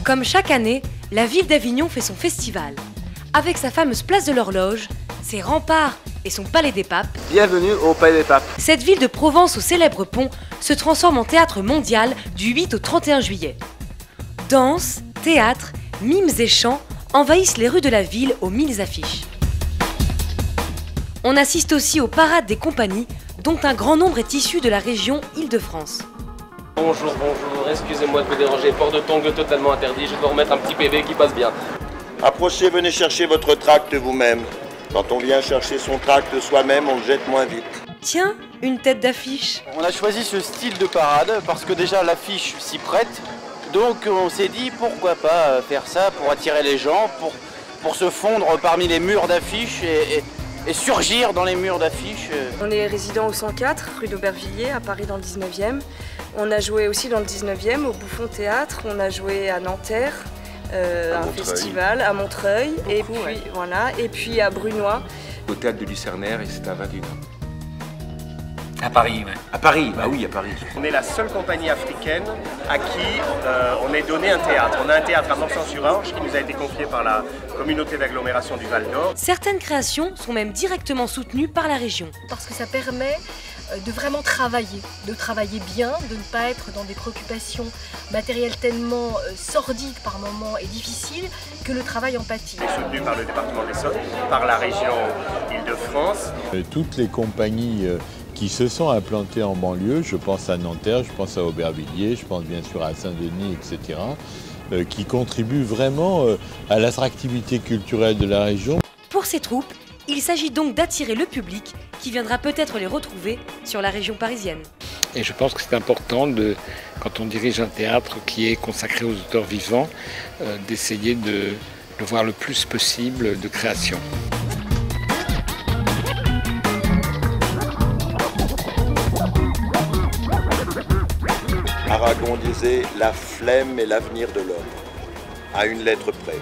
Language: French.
Comme chaque année, la ville d'Avignon fait son festival. Avec sa fameuse place de l'Horloge, ses remparts et son palais des papes. Bienvenue au Palais des Papes. Cette ville de Provence au célèbre pont se transforme en théâtre mondial du 8 au 31 juillet. Danse, théâtre, mimes et chants envahissent les rues de la ville aux 1000 affiches. On assiste aussi aux parades des compagnies, dont un grand nombre est issu de la région Île-de-France. Bonjour, excusez-moi de vous déranger, port de tongs totalement interdit, je vais vous remettre un petit PV qui passe bien. Approchez, venez chercher votre tract vous-même. Quand on vient chercher son tract soi-même, on le jette moins vite. Tiens, une tête d'affiche. On a choisi ce style de parade parce que déjà l'affiche s'y prête. Donc on s'est dit pourquoi pas faire ça pour attirer les gens, pour se fondre parmi les murs d'affiches et surgir dans les murs d'affiches. On est résident au 104, rue d'Aubervilliers, à Paris dans le 19e. On a joué aussi dans le 19e, au Bouffon Théâtre. On a joué à Nanterre, un festival, à Montreuil, et puis, ouais. Voilà, et puis à Brunoy. Au théâtre de Lucernaire, et c'est à 21h. À Paris, oui. À Paris, bah oui, à Paris. On est la seule compagnie africaine à qui on ait donné un théâtre. On a un théâtre à Morsan-sur-Orge qui nous a été confié par la communauté d'agglomération du Val-d'Or. Certaines créations sont même directement soutenues par la région. Parce que ça permet de vraiment travailler, de travailler bien, de ne pas être dans des préoccupations matérielles tellement sordides par moments et difficiles que le travail en pâtit. On est soutenu par le département de l'Essonne, par la région Île-de-France. Toutes les compagnies qui se sont implantées en banlieue, je pense à Nanterre, je pense à Aubervilliers, je pense bien sûr à Saint-Denis, etc., qui contribuent vraiment à l'attractivité culturelle de la région. Pour ces troupes, il s'agit donc d'attirer le public qui viendra peut-être les retrouver sur la région parisienne. Et je pense que c'est important, quand on dirige un théâtre qui est consacré aux auteurs vivants, d'essayer de voir le plus possible de création. Aragon disait « La flemme est l'avenir de l'homme », à une lettre près.